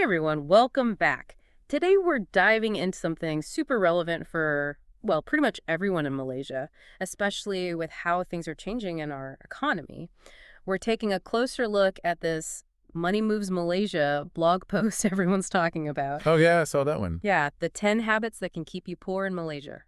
everyone, welcome back. Today we're diving into something super relevant for, well, pretty much everyone in Malaysia, especially with how things are changing in our economy. We're taking a closer look at this Money Moves Malaysia blog post everyone's talking about. Oh, yeah, I saw that one. Yeah, the 10 habits that can keep you poor in Malaysia.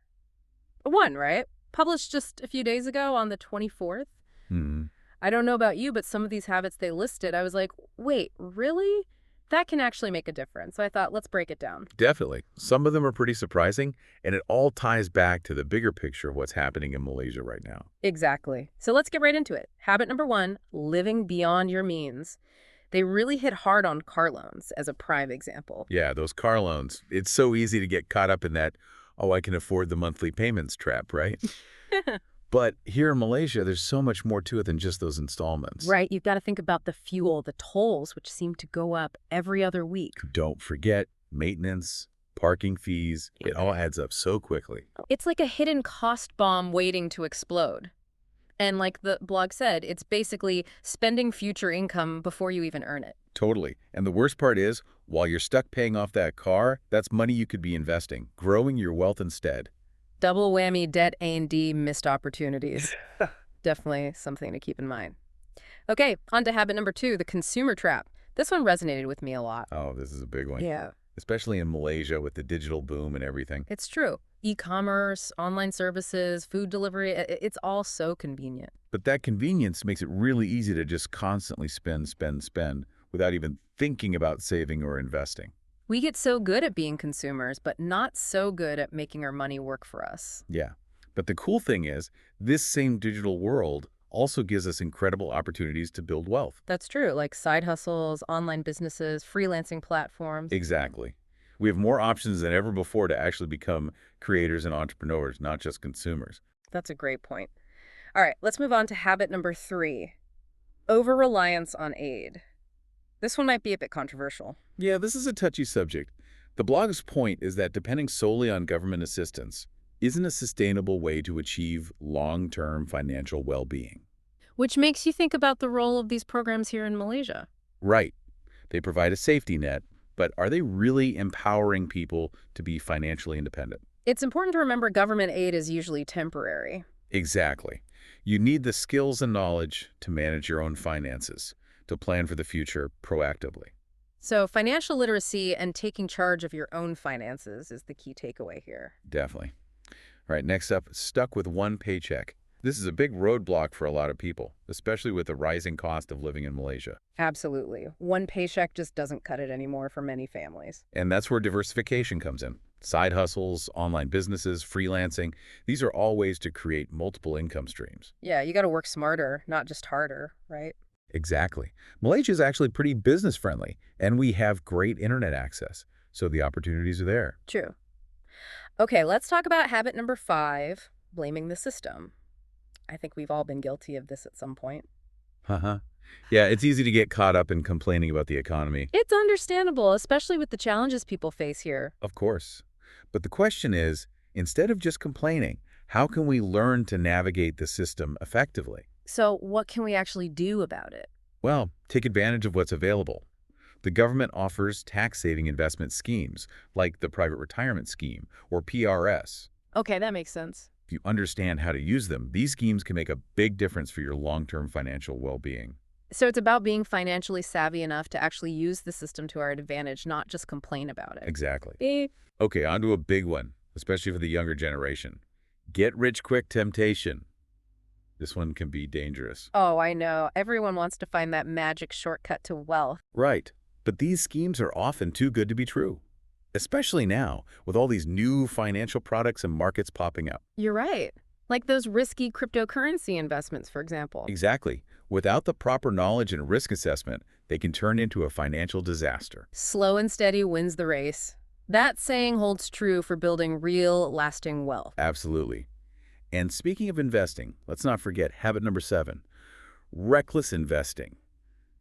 One, right? Published just a few days ago on the 24th. Hmm. I don't know about you, but some of these habits they listed, I was like, wait, really? That can actually make a difference. So I thought, let's break it down. Definitely. Some of them are pretty surprising, and it all ties back to the bigger picture of what's happening in Malaysia right now. Exactly. So let's get right into it. Habit number one, living beyond your means. They really hit hard on car loans as a prime example. Yeah, those car loans. It's so easy to get caught up in that, oh, I can afford the monthly payments trap, right? But here in Malaysia, there's so much more to it than just those installments. Right. You've got to think about the fuel, the tolls, which seem to go up every other week. Don't forget maintenance, parking fees. It all adds up so quickly. It's like a hidden cost bomb waiting to explode. And like the blog said, it's basically spending future income before you even earn it. Totally. And the worst part is, while you're stuck paying off that car, that's money you could be investing, growing your wealth instead. Double whammy, debt A&D, missed opportunities. Definitely something to keep in mind. Okay, on to habit number two, the consumer trap. This one resonated with me a lot. Oh, this is a big one. Yeah, Especially in Malaysia with the digital boom and everything. it's true. E-commerce, online services, food delivery, it's all so convenient. But that convenience makes it really easy to just constantly spend without even thinking about saving or investing. We get so good at being consumers, but not so good at making our money work for us. Yeah. But the cool thing is, this same digital world also gives us incredible opportunities to build wealth. That's true, like side hustles, online businesses, freelancing platforms. Exactly. We have more options than ever before to actually become creators and entrepreneurs, not just consumers. That's a great point. All right, let's move on to habit number three, over-reliance on aid. This one might be a bit controversial. Yeah, this is a touchy subject. The blog's point is that depending solely on government assistance isn't a sustainable way to achieve long-term financial well-being. Which makes you think about the role of these programs here in Malaysia. Right. They provide a safety net, but are they really empowering people to be financially independent? It's important to remember government aid is usually temporary. Exactly. You need the skills and knowledge to manage your own finances, to plan for the future proactively. So financial literacy and taking charge of your own finances is the key takeaway here. Definitely. All right, next up, stuck with one paycheck. This is a big roadblock for a lot of people, especially with the rising cost of living in Malaysia. Absolutely. One paycheck just doesn't cut it anymore for many families. And that's where diversification comes in. Side hustles, online businesses, freelancing, these are all ways to create multiple income streams. Yeah, you got to work smarter, not just harder, right? Exactly. Malaysia is actually pretty business-friendly, and we have great internet access, so the opportunities are there. True. Okay, let's talk about habit number five, blaming the system. I think we've all been guilty of this at some point. Uh-huh. Yeah, it's easy to get caught up in complaining about the economy. It's understandable, especially with the challenges people face here. Of course. But the question is, instead of just complaining, how can we learn to navigate the system effectively? So what can we actually do about it? Well, take advantage of what's available. The government offers tax-saving investment schemes, like the Private Retirement Scheme, or PRS. Okay, that makes sense. If you understand how to use them, these schemes can make a big difference for your long-term financial well-being. So it's about being financially savvy enough to actually use the system to our advantage, not just complain about it. Exactly. Okay, on to a big one, especially for the younger generation. Get-rich-quick temptation. This one can be dangerous. Oh, I know. Everyone wants to find that magic shortcut to wealth. Right. But these schemes are often too good to be true, especially now with all these new financial products and markets popping up. You're right. Like those risky cryptocurrency investments, for example. Exactly. Without the proper knowledge and risk assessment, they can turn into a financial disaster. Slow and steady wins the race. That saying holds true for building real, lasting wealth. Absolutely. And speaking of investing, let's not forget habit number 7, reckless investing.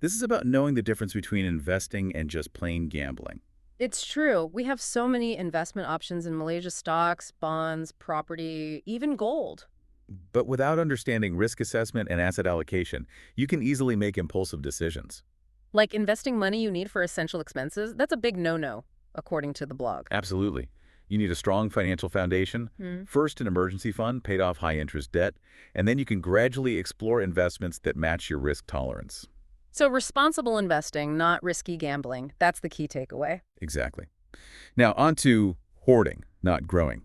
This is about knowing the difference between investing and just plain gambling. It's true. We have so many investment options in Malaysia: stocks, bonds, property, even gold. But without understanding risk assessment and asset allocation, you can easily make impulsive decisions. Like investing money you need for essential expenses? That's a big no-no, according to the blog. Absolutely. You need a strong financial foundation, Hmm. first an emergency fund paid off high-interest debt, and then you can gradually explore investments that match your risk tolerance. So responsible investing, not risky gambling. That's the key takeaway. Exactly. Now, on to hoarding, not growing.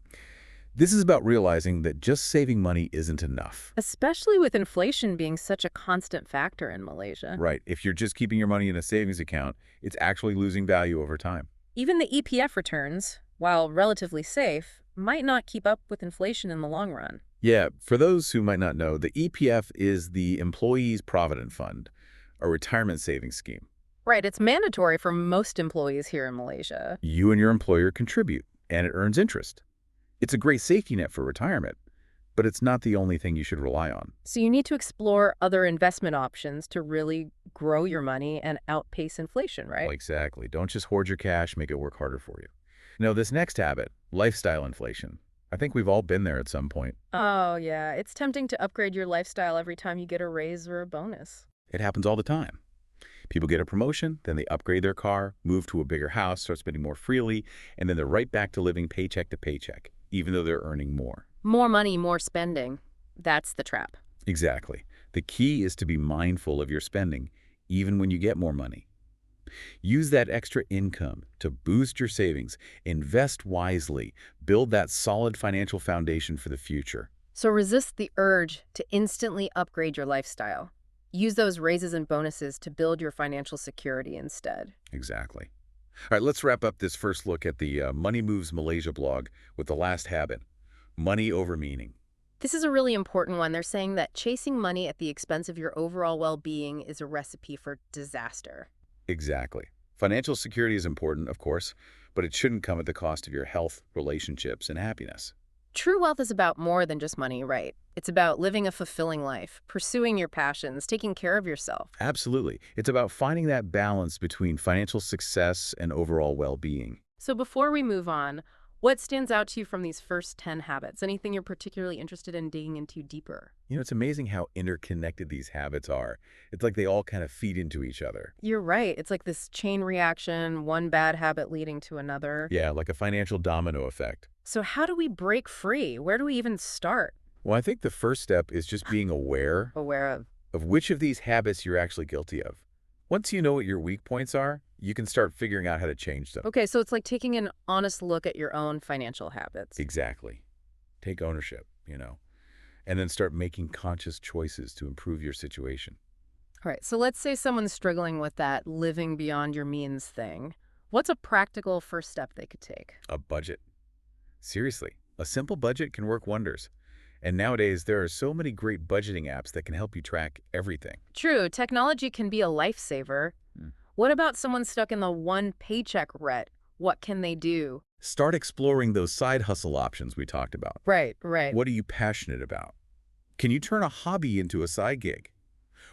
This is about realizing that just saving money isn't enough. Especially with inflation being such a constant factor in Malaysia. Right. If you're just keeping your money in a savings account, it's actually losing value over time. Even the EPF returns, while relatively safe, might not keep up with inflation in the long run. Yeah, for those who might not know, the EPF is the Employees Provident Fund, a retirement savings scheme. Right, it's mandatory for most employees here in Malaysia. You and your employer contribute, and it earns interest. It's a great safety net for retirement, but it's not the only thing you should rely on. So you need to explore other investment options to really grow your money and outpace inflation, right? Well, exactly. Don't just hoard your cash, make it work harder for you. Now, this next habit, lifestyle inflation. I think we've all been there at some point. Oh, yeah. It's tempting to upgrade your lifestyle every time you get a raise or a bonus. It happens all the time. People get a promotion, then they upgrade their car, move to a bigger house, start spending more freely, and then they're right back to living paycheck to paycheck, even though they're earning more. More money, more spending. That's the trap. Exactly. The key is to be mindful of your spending, even when you get more money. Use that extra income to boost your savings, invest wisely, build that solid financial foundation for the future. So resist the urge to instantly upgrade your lifestyle. Use those raises and bonuses to build your financial security instead. Exactly. All right, let's wrap up this first look at the Money Moves Malaysia blog with the last habit, money over meaning. This is a really important one. They're saying that chasing money at the expense of your overall well-being is a recipe for disaster. Exactly. Financial security is important, of course, but it shouldn't come at the cost of your health, relationships, and happiness. True wealth is about more than just money, right? It's about living a fulfilling life, pursuing your passions, taking care of yourself. Absolutely. It's about finding that balance between financial success and overall well-being. So before we move on, what stands out to you from these first 10 habits? Anything you're particularly interested in digging into deeper? You know, it's amazing how interconnected these habits are. It's like they all kind of feed into each other. You're right. It's like this chain reaction, one bad habit leading to another. Yeah, like a financial domino effect. So how do we break free? Where do we even start? Well, I think the first step is just being aware Aware of. of which of these habits you're actually guilty of. Once you know what your weak points are, you can start figuring out how to change them. Okay, so it's like taking an honest look at your own financial habits. Exactly. Take ownership, and then start making conscious choices to improve your situation. All right, so let's say someone's struggling with that living beyond your means thing. What's a practical first step they could take? A budget. Seriously, a simple budget can work wonders. And nowadays, there are so many great budgeting apps that can help you track everything. True, technology can be a lifesaver. What about someone stuck in the one paycheck rut? What can they do? Start exploring those side hustle options we talked about. Right, right. What are you passionate about? Can you turn a hobby into a side gig?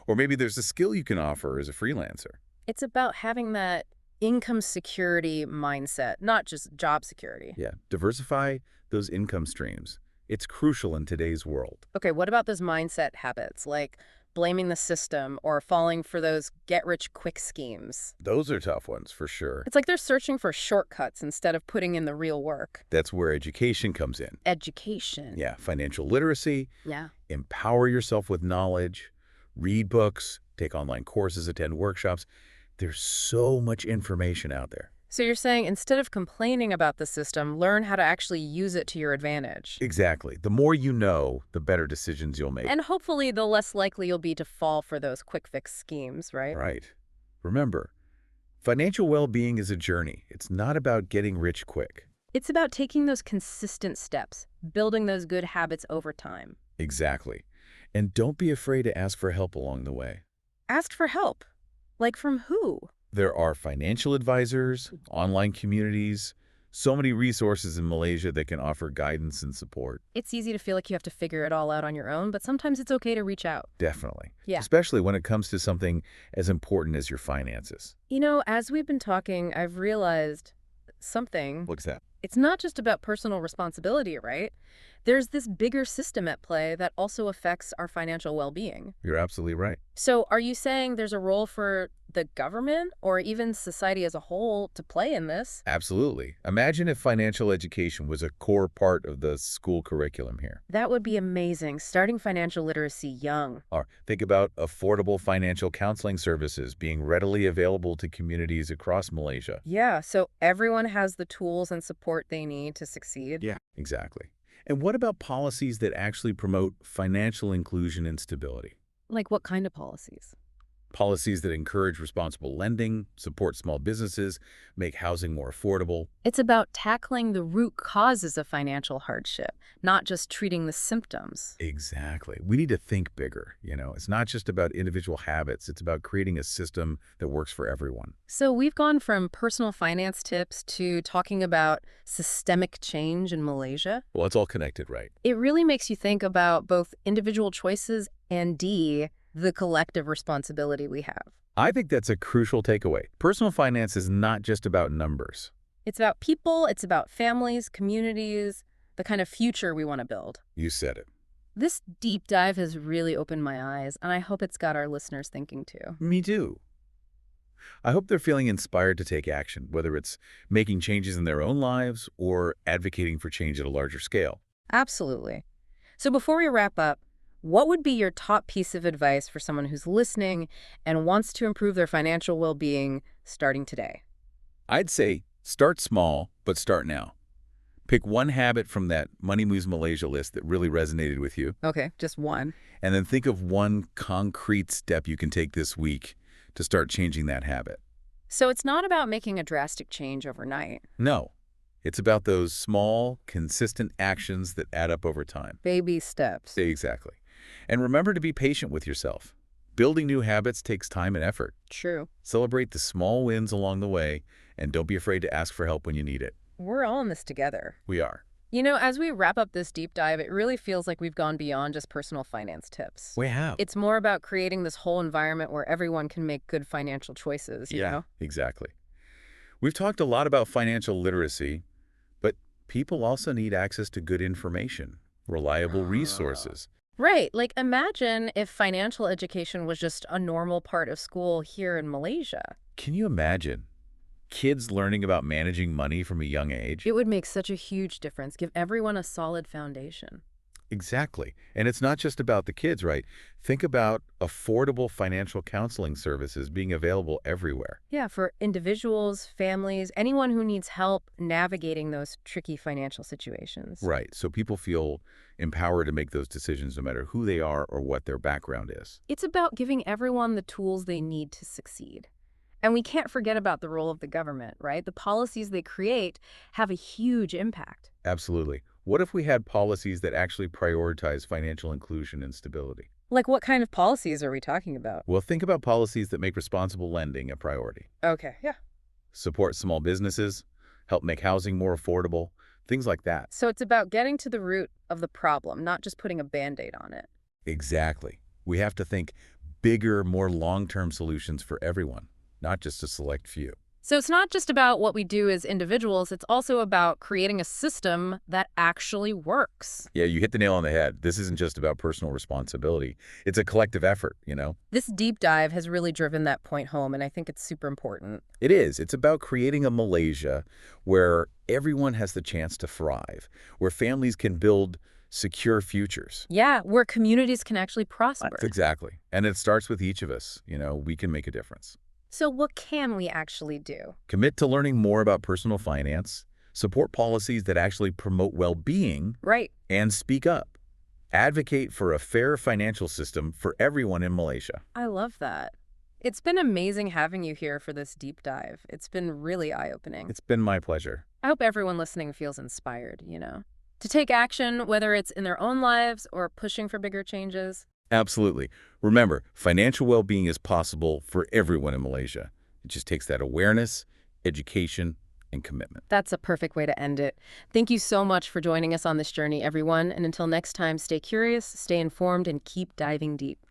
Or maybe there's a skill you can offer as a freelancer. It's about having that income security mindset, not just job security. Yeah, diversify those income streams. It's crucial in today's world. Okay, what about those mindset habits, like blaming the system or falling for those get-rich-quick schemes? Those are tough ones, for sure. It's like they're searching for shortcuts instead of putting in the real work. That's where education comes in. Education. Yeah, financial literacy, Yeah. empower yourself with knowledge, read books, take online courses, attend workshops. There's so much information out there. So you're saying instead of complaining about the system, learn how to actually use it to your advantage. Exactly. The more you know, the better decisions you'll make. And hopefully the less likely you'll be to fall for those quick fix schemes, right? Right. Remember, financial well-being is a journey. It's not about getting rich quick. It's about taking those consistent steps, building those good habits over time. Exactly. And don't be afraid to ask for help along the way. Ask for help. Like from who? There are financial advisors, online communities, so many resources in Malaysia that can offer guidance and support. It's easy to feel like you have to figure it all out on your own, but sometimes it's okay to reach out. Definitely. Yeah. Especially when it comes to something as important as your finances. You know, as we've been talking, I've realized something. What's that? It's not just about personal responsibility, right? There's this bigger system at play that also affects our financial well-being. You're absolutely right. So are you saying there's a role for the government or even society as a whole to play in this. Absolutely. Imagine if financial education was a core part of the school curriculum here. That would be amazing, starting financial literacy young. Or think about affordable financial counseling services being readily available to communities across Malaysia. Yeah, so everyone has the tools and support they need to succeed. Yeah, exactly. And what about policies that actually promote financial inclusion and stability? Like what kind of policies? Policies that encourage responsible lending, support small businesses, make housing more affordable. It's about tackling the root causes of financial hardship, not just treating the symptoms. Exactly. We need to think bigger. It's not just about individual habits. It's about creating a system that works for everyone. So we've gone from personal finance tips to talking about systemic change in Malaysia. Well, it's all connected, right? It really makes you think about both individual choices and the collective responsibility we have. I think that's a crucial takeaway. Personal finance is not just about numbers. It's about people, it's about families, communities, the kind of future we want to build. You said it. This deep dive has really opened my eyes, and I hope it's got our listeners thinking too. Me too. I hope they're feeling inspired to take action, whether it's making changes in their own lives or advocating for change at a larger scale. Absolutely. So before we wrap up, what would be your top piece of advice for someone who's listening and wants to improve their financial well-being starting today? I'd say start small, but start now. Pick one habit from that Money Moves Malaysia list that really resonated with you, Okay, just one. and then think of one concrete step you can take this week to start changing that habit. So it's not about making a drastic change overnight. No, it's about those small, consistent actions that add up over time. Baby steps. Exactly. And remember to be patient with yourself. Building new habits takes time and effort. True. Celebrate the small wins along the way, and don't be afraid to ask for help when you need it. We're all in this together. We are. You know, as we wrap up this deep dive, it really feels like we've gone beyond just personal finance tips. We have. It's more about creating this whole environment where everyone can make good financial choices, you know? Exactly. We've talked a lot about financial literacy, but people also need access to good information, reliable resources. Right. Like, imagine if financial education was just a normal part of school here in Malaysia. Can you imagine kids learning about managing money from a young age? It would make such a huge difference, give everyone a solid foundation. Exactly. And it's not just about the kids, right? Think about affordable financial counseling services being available everywhere. Yeah, for individuals, families, anyone who needs help navigating those tricky financial situations. Right. So people feel empowered to make those decisions no matter who they are or what their background is. It's about giving everyone the tools they need to succeed. And we can't forget about the role of the government, right? The policies they create have a huge impact. Absolutely. What if we had policies that actually prioritize financial inclusion and stability? Like, what kind of policies are we talking about? Well, think about policies that make responsible lending a priority. Okay, yeah. Support small businesses, help make housing more affordable, things like that. So it's about getting to the root of the problem, not just putting a Band-Aid on it. Exactly. We have to think bigger, more long-term solutions for everyone, not just a select few. So it's not just about what we do as individuals, it's also about creating a system that actually works. Yeah, you hit the nail on the head. This isn't just about personal responsibility. It's a collective effort, This deep dive has really driven that point home, and I think it's super important. It is. It's about creating a Malaysia where everyone has the chance to thrive, where families can build secure futures. Yeah, where communities can actually prosper. Exactly. And it starts with each of us. We can make a difference. So what can we actually do? Commit to learning more about personal finance, support policies that actually promote well-being, Right. and speak up. Advocate for a fair financial system for everyone in Malaysia. I love that. It's been amazing having you here for this deep dive. It's been really eye-opening. It's been my pleasure. I hope everyone listening feels inspired, to take action, whether it's in their own lives or pushing for bigger changes. Absolutely. Remember, financial well-being is possible for everyone in Malaysia. It just takes that awareness, education, and commitment. That's a perfect way to end it. Thank you so much for joining us on this journey, everyone. And until next time, stay curious, stay informed, and keep diving deep.